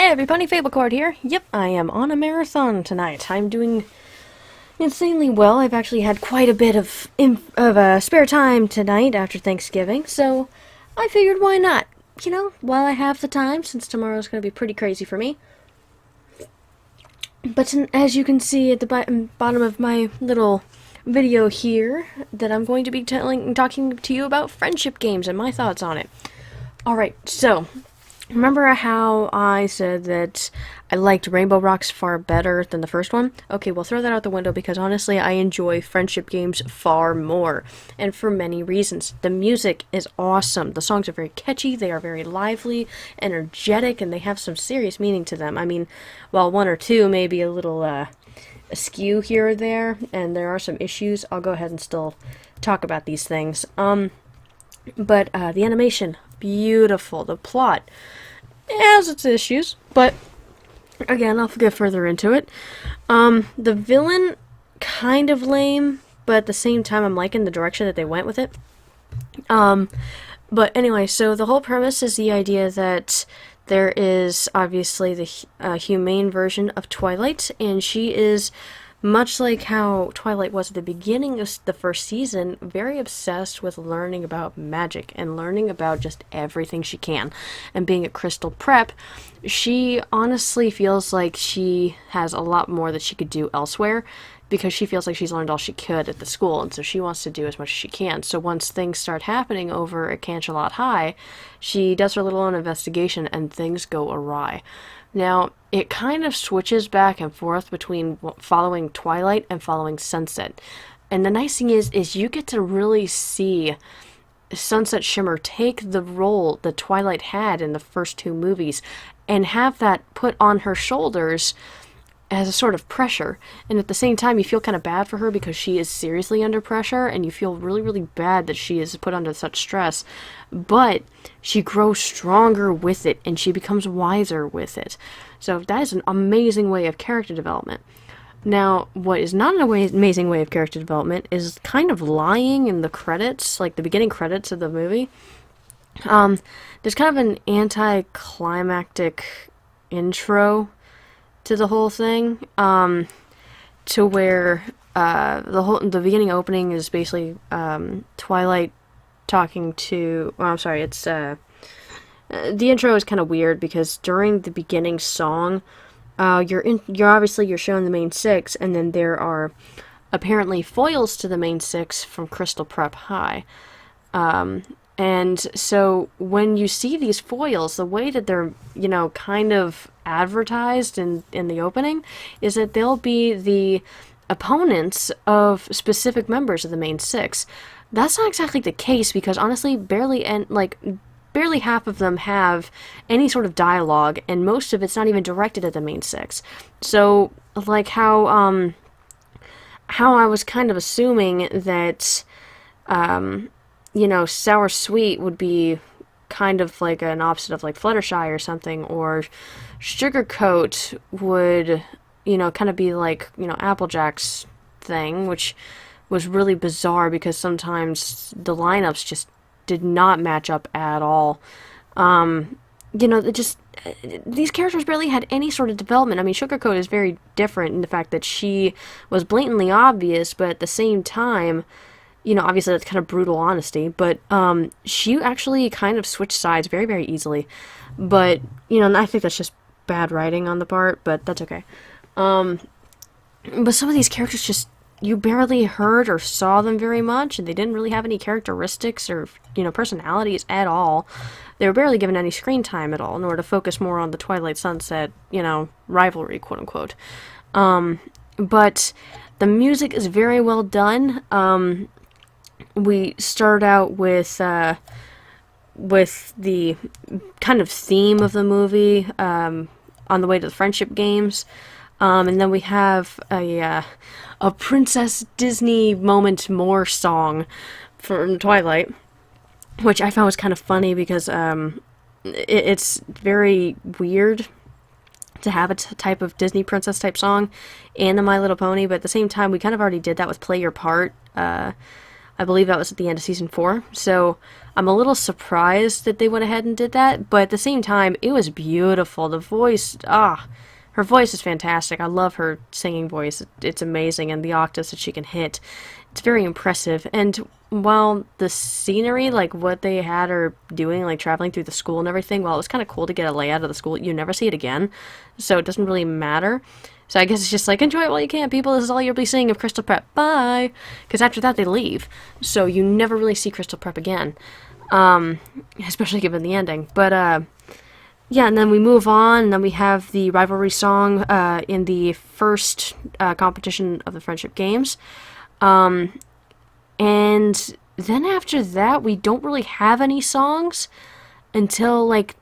everybody, Fablecord here. Yep, I am on a marathon tonight. I'm doing insanely well. I've actually had quite a bit of spare time tonight after Thanksgiving, so I figured why not? While I have the time, since tomorrow's going to be pretty crazy for me. But as you can see at the bottom of my little video here, that I'm going to be talking to you about friendship games and my thoughts on it. Alright, so remember how I said that I liked Rainbow Rocks far better than the first one? Okay, well, throw that out the window because honestly I enjoy friendship games far more, and for many reasons. The music is awesome. The songs are very catchy, they are very lively, energetic, and they have some serious meaning to them. I mean, while one or two may be a little askew here or there, and there are some issues, I'll go ahead and still talk about these things. But the animation, beautiful. The plot has its issues, but again, I'll get further into it. The villain, kind of lame, but at the same time, I'm liking the direction that they went with it. But anyway, so the whole premise is the idea that there is obviously the humane version of Twilight, and she is, much like how Twilight was at the beginning of the first season, very obsessed with learning about magic and learning about just everything she can. And being at Crystal Prep, she honestly feels like she has a lot more that she could do elsewhere, because she feels like she's learned all she could at the school, and so she wants to do as much as she can. So once things start happening over at Canterlot High, she does her little own investigation and things go awry. Now, it kind of switches back and forth between following Twilight and following Sunset. And the nice thing is you get to really see Sunset Shimmer take the role that Twilight had in the first two movies and have that put on her shoulders as a sort of pressure. And at the same time, you feel kind of bad for her because she is seriously under pressure, and you feel really, really bad that she is put under such stress. But she grows stronger with it, and she becomes wiser with it. So that is an amazing way of character development. Now, what is not an amazing way of character development is kind of lying in the credits, like the beginning credits of the movie. There's kind of an anticlimactic intro to the whole thing, to where the beginning opening is basically Twilight talking to. Well, I'm sorry, it's the intro is kind of weird because during the beginning song, you're shown the main six, and then there are apparently foils to the main six from Crystal Prep High. And so when you see these foils, the way that they're, kind of advertised in the opening is that they'll be the opponents of specific members of the main six. That's not exactly the case because honestly, barely half of them have any sort of dialogue, and most of it's not even directed at the main six. So, like how I was kind of assuming that, Sour Sweet would be kind of like an opposite of like Fluttershy or something, or Sugarcoat would, kind of be like, Applejack's thing, which was really bizarre because sometimes the lineups just did not match up at all. These characters barely had any sort of development. I mean, Sugarcoat is very different in the fact that she was blatantly obvious, but at the same time, obviously that's kind of brutal honesty, but she actually kind of switched sides very, very easily. But, I think that's just bad writing on the part, but that's okay. But some of these characters just, you barely heard or saw them very much, and they didn't really have any characteristics or, personalities at all. They were barely given any screen time at all in order to focus more on the Twilight Sunset, rivalry, quote-unquote. But the music is very well done. We start out with the kind of theme of the movie, on the way to the friendship games, and then we have a Princess Disney moment more song from Twilight, which I found was kind of funny because it's very weird to have a type of Disney princess type song in a My Little Pony, but at the same time we kind of already did that with Play Your Part. I believe that was at the end of season 4. So I'm a little surprised that they went ahead and did that, but at the same time, it was beautiful. The voice, her voice is fantastic. I love her singing voice. It's amazing, and the octaves that she can hit. It's very impressive. And while the scenery, like what they had her doing, like traveling through the school and everything, while it was kind of cool to get a layout of the school, you never see it again, so it doesn't really matter. So I guess it's just like, enjoy it while you can, people. This is all you'll be seeing of Crystal Prep. Bye! Because after that, they leave. So you never really see Crystal Prep again. Especially given the ending. But, yeah, and then we move on, and then we have the rivalry song in the first competition of the Friendship Games. And then after that, we don't really have any songs until, like,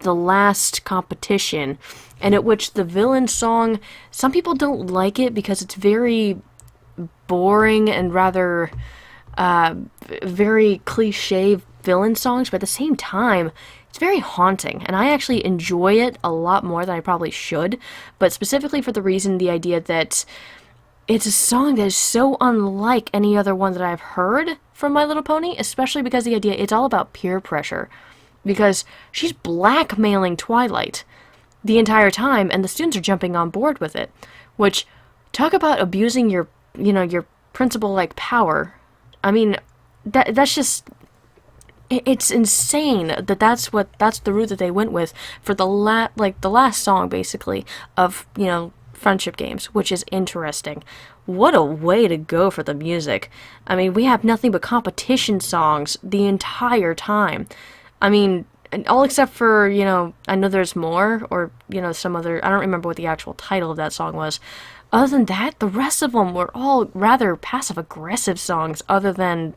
the last competition, and at which the villain song, some people don't like it because it's very boring and rather very cliche villain songs, but at the same time, it's very haunting, and I actually enjoy it a lot more than I probably should, but specifically for the reason, the idea that it's a song that is so unlike any other one that I've heard from My Little Pony, especially because the idea, it's all about peer pressure. Because she's blackmailing Twilight the entire time, and the students are jumping on board with it. Which, talk about abusing your principal-like power. I mean, that's just, it's insane that that's the route that they went with for the last song, basically, of, Friendship Games, which is interesting. What a way to go for the music. I mean, we have nothing but competition songs the entire time. I mean, all except for, I Know There's More, or, some other, I don't remember what the actual title of that song was. Other than that, the rest of them were all rather passive-aggressive songs, other than,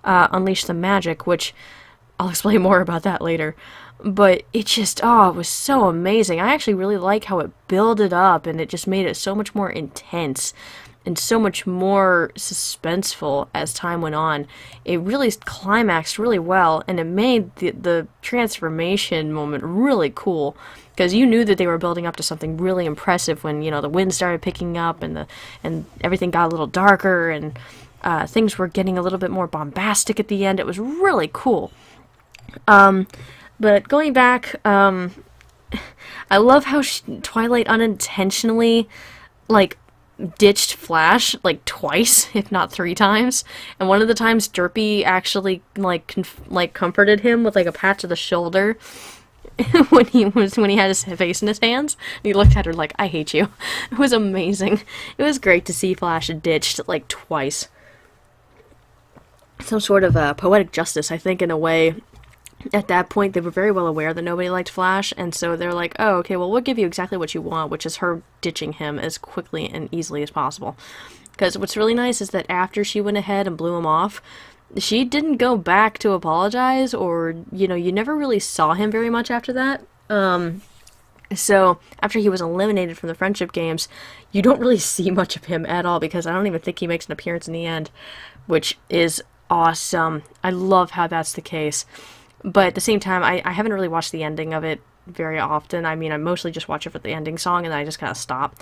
Unleash the Magic, which I'll explain more about that later. But it just, it was so amazing. I actually really like how it builded up, and it just made it so much more intense and so much more suspenseful as time went on. It really climaxed really well, and it made the transformation moment really cool, because you knew that they were building up to something really impressive when, the wind started picking up and everything got a little darker, and things were getting a little bit more bombastic at the end. It was really cool. But going back, I love how Twilight unintentionally, ditched Flash, twice, if not 3 times. And one of the times, Derpy actually, comforted him with, a pat to the shoulder when he had his face in his hands. And he looked at her like, I hate you. It was amazing. It was great to see Flash ditched, twice. Some sort of poetic justice, I think, in a way. At that point, they were very well aware that nobody liked Flash, and so they're like, oh, okay, well, we'll give you exactly what you want, which is her ditching him as quickly and easily as possible. Because what's really nice is that after she went ahead and blew him off, she didn't go back to apologize, or, you never really saw him very much after that. So, after he was eliminated from the Friendship Games, you don't really see much of him at all, because I don't even think he makes an appearance in the end, which is awesome. I love how that's the case. But at the same time, I haven't really watched the ending of it very often. I mean, I mostly just watch it for the ending song, and then I just kind of stop.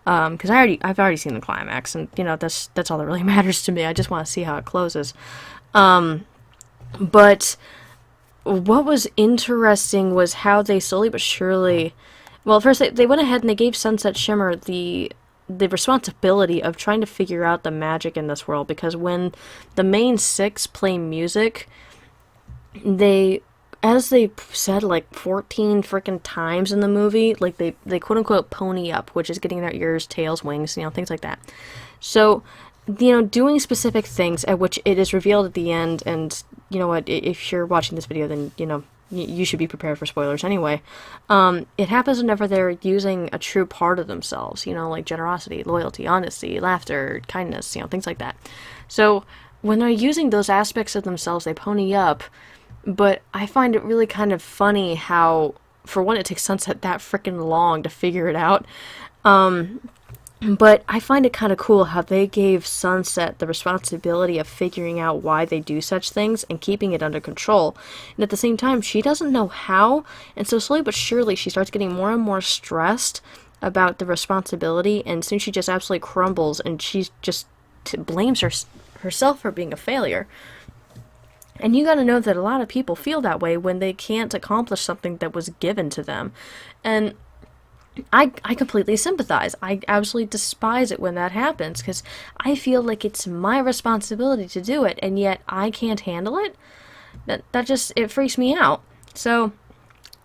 Because I've already seen the climax, and, that's all that really matters to me. I just want to see how it closes. But what was interesting was how they slowly but surely... Well, first, they went ahead and they gave Sunset Shimmer the responsibility of trying to figure out the magic in this world, because when the main 6 play music... They, as they said 14 freaking times in the movie, they quote-unquote pony up, which is getting their ears, tails, wings, things like that. So, doing specific things at which it is revealed at the end, and, you know what, if you're watching this video, then, you should be prepared for spoilers anyway. It happens whenever they're using a true part of themselves, like generosity, loyalty, honesty, laughter, kindness, things like that. So, when they're using those aspects of themselves, they pony up. But I find it really kind of funny how, for one, it takes Sunset that freaking long to figure it out. But I find it kind of cool how they gave Sunset the responsibility of figuring out why they do such things and keeping it under control. And at the same time, she doesn't know how, and so slowly but surely she starts getting more and more stressed about the responsibility, and soon she just absolutely crumbles, and she just blames herself for being a failure. And you gotta know that a lot of people feel that way when they can't accomplish something that was given to them. And I completely sympathize. I absolutely despise it when that happens because I feel like it's my responsibility to do it, and yet I can't handle it. That just, it freaks me out. So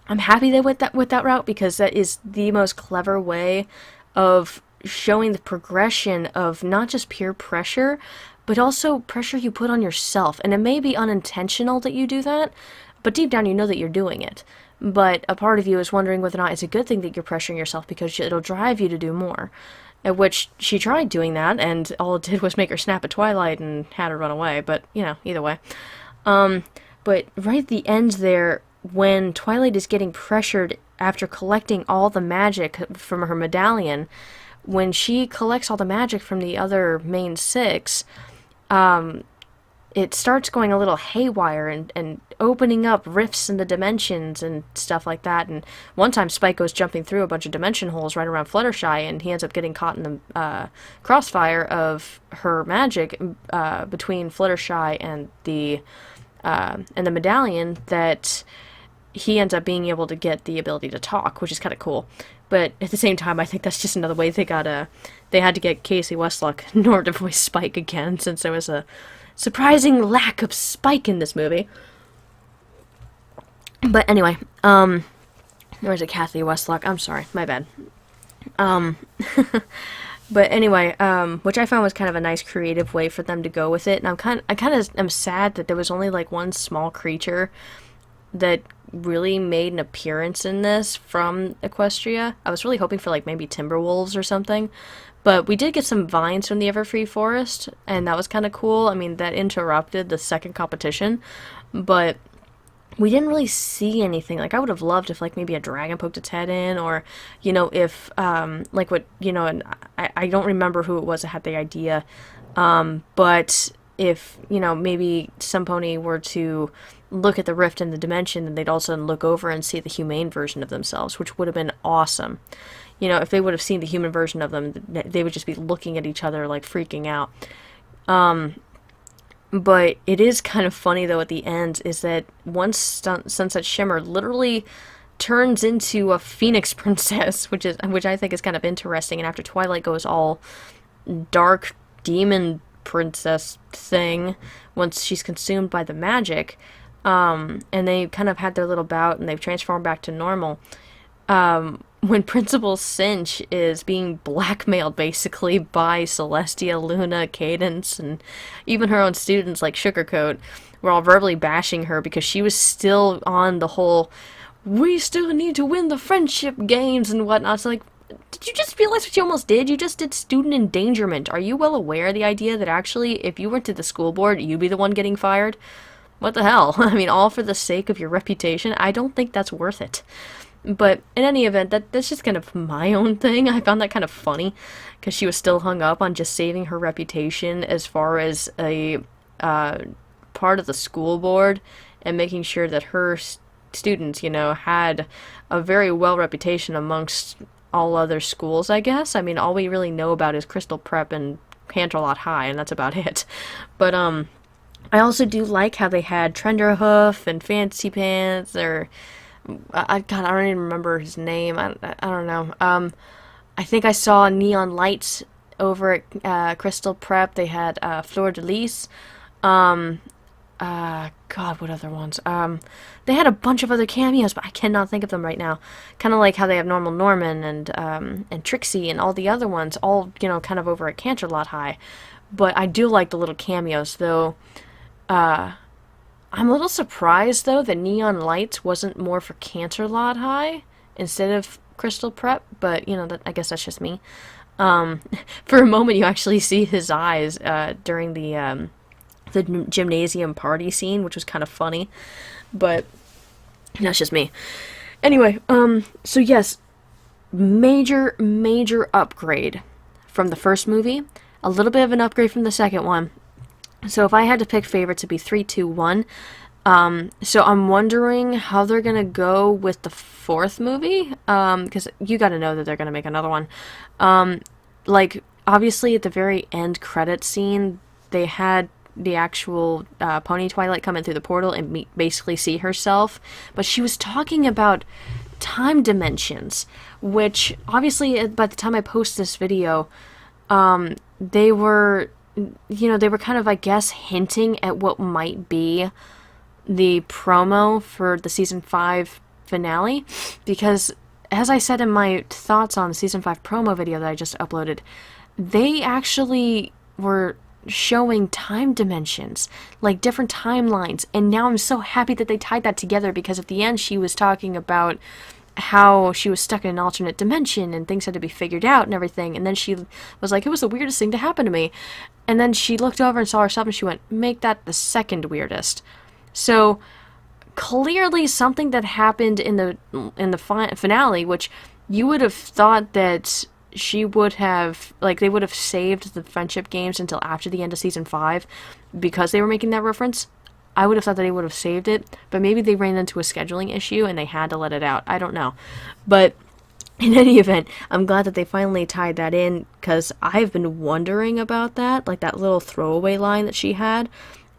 I'm happy they went with that route because that is the most clever way of showing the progression of not just peer pressure, but also pressure you put on yourself. And it may be unintentional that you do that, but deep down you know that you're doing it. But a part of you is wondering whether or not it's a good thing that you're pressuring yourself because it'll drive you to do more. At which she tried doing that, and all it did was make her snap at Twilight and had her run away. But, you know, either way. But right at the end there, when Twilight is getting pressured after collecting all the magic from her medallion, when she collects all the magic from the other main six, it starts going a little haywire and opening up rifts in the dimensions and stuff like that. And one time Spike goes jumping through a bunch of dimension holes right around Fluttershy, and he ends up getting caught in the crossfire of her magic between Fluttershy and the medallion, that he ends up being able to get the ability to talk, which is kind of cool. But at the same time, I think that's just another way they had to get Casey Westlock in order to voice Spike again, since there was a surprising lack of Spike in this movie. But anyway, or is it Kathy Westlock? I'm sorry, my bad. But anyway, which I found was kind of a nice creative way for them to go with it, and I kind of am sad that there was only like one small creature that really made an appearance in this from Equestria. I was really hoping for like maybe Timberwolves or something, but we did get some vines from the Everfree Forest, and that was kind of cool. I mean, that interrupted the second competition, but we didn't really see anything. Like, I would have loved if, like, maybe a dragon poked its head in, or, you know, if, like, what, you know, and I don't remember who it was that had the idea, but if, you know, maybe some pony were to look at the rift in the dimension, and they'd also look over and see the humane version of themselves, which would have been awesome. You know, if they would have seen the human version of them, they would just be looking at each other, like, freaking out. But it is kind of funny, though, at the end, is that once Sunset Shimmer literally turns into a Phoenix Princess, which I think is kind of interesting, and after Twilight goes all dark demon princess thing, once she's consumed by the magic, and they kind of had their little bout, and they've transformed back to normal, when Principal Cinch is being blackmailed basically by Celestia, Luna, Cadence, and even her own students like Sugarcoat, were all verbally bashing her because she was still on the whole, we still need to win the friendship games and whatnot. It's like, did you just realize what you almost did? You just did student endangerment. Are you well aware of the idea that actually, if you went to the school board, you'd be the one getting fired? What the hell? I mean, all for the sake of your reputation? I don't think that's worth it. But in any event, that's just kind of my own thing. I found that kind of funny because she was still hung up on just saving her reputation as far as a part of the school board and making sure that her students, you know, had a very well reputation amongst all other schools, I guess. I mean, all we really know about is Crystal Prep and Canterlot High, and that's about it. But I also do like how they had Trenderhoof and Fancy Pants, or I don't even remember his name. I don't know. I think I saw Neon Lights over at Crystal Prep. They had Fleur de Lis. God, what other ones? They had a bunch of other cameos, but I cannot think of them right now. Kind of like how they have Normal Norman and Trixie and all the other ones, all, you know, kind of over at Canterlot High. But I do like the little cameos, though. I'm a little surprised, though, that Neon Lights wasn't more for Canterlot High instead of Crystal Prep, but, you know, I guess that's just me. For a moment, you actually see his eyes during the gymnasium party scene, which was kind of funny, but that's just me. Anyway, so yes, major upgrade from the first movie, a little bit of an upgrade from the second one. So if I had to pick favorites, it'd be 3, 2, 1. So I'm wondering how they're gonna go with the fourth movie, because you gotta know that they're gonna make another one. Like, obviously at the very end credit scene, they had the actual Pony Twilight come in through the portal and basically see herself. But she was talking about time dimensions, which obviously by the time I post this video, they were, they were kind of, I guess, hinting at what might be the promo for the season 5 finale, because as I said in my thoughts on the season 5 promo video that I just uploaded, they actually were showing time dimensions, like different timelines, and now I'm so happy that they tied that together, because at the end she was talking about how she was stuck in an alternate dimension and things had to be figured out and everything, and then she was like, it was the weirdest thing to happen to me, and then she looked over and saw herself and she went, make that the second weirdest. So clearly something that happened in the finale, which you would have thought that she would have, like, they would have saved the friendship games until after the end of season 5 because they were making that reference. I would have thought that they would have saved it, but maybe they ran into a scheduling issue and they had to let it out. I don't know. But in any event, I'm glad that they finally tied that in, because I've been wondering about that, like that little throwaway line that she had,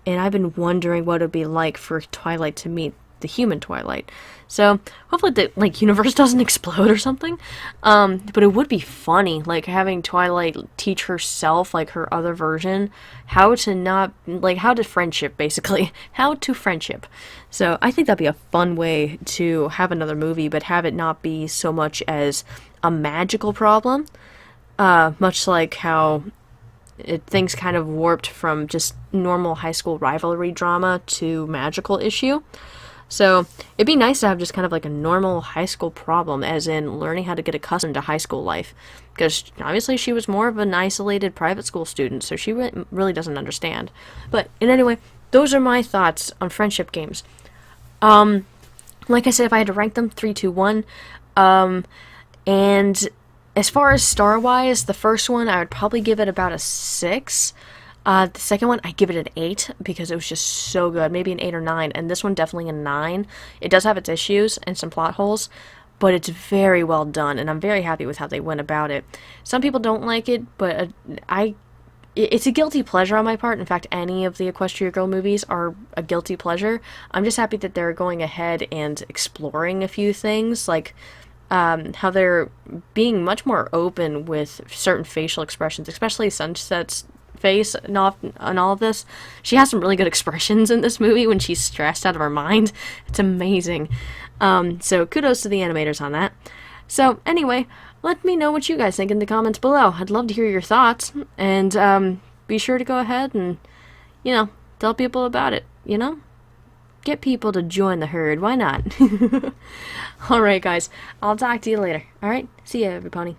and I've been wondering what it would be like for Twilight to meet the human Twilight. So hopefully the universe doesn't explode or something. But it would be funny, like having Twilight teach herself, like her other version, how to friendship, basically. How to friendship. So I think that'd be a fun way to have another movie, but have it not be so much as a magical problem. Much like how things kind of warped from just normal high school rivalry drama to magical issue. So it'd be nice to have just kind of like a normal high school problem, as in learning how to get accustomed to high school life. Because obviously she was more of an isolated private school student, so she really doesn't understand. But anyway, those are my thoughts on friendship games. Like I said, if I had to rank them, 3, 2, 1. And as far as star-wise, the first one, I would probably give it about a 6. The second one, I give it an 8 because it was just so good. Maybe an 8 or 9. And this one, definitely a 9. It does have its issues and some plot holes, but it's very well done, and I'm very happy with how they went about it. Some people don't like it, but it's a guilty pleasure on my part. In fact, any of the Equestria Girl movies are a guilty pleasure. I'm just happy that they're going ahead and exploring a few things, like how they're being much more open with certain facial expressions, especially Sunset's face and all of this. She has some really good expressions in this movie when she's stressed out of her mind. It's amazing. So kudos to the animators on that. So anyway, let me know what you guys think in the comments below. I'd love to hear your thoughts, and be sure to go ahead and, tell people about it, Get people to join the herd. Why not? Alright, guys. I'll talk to you later. Alright? See ya, everybody.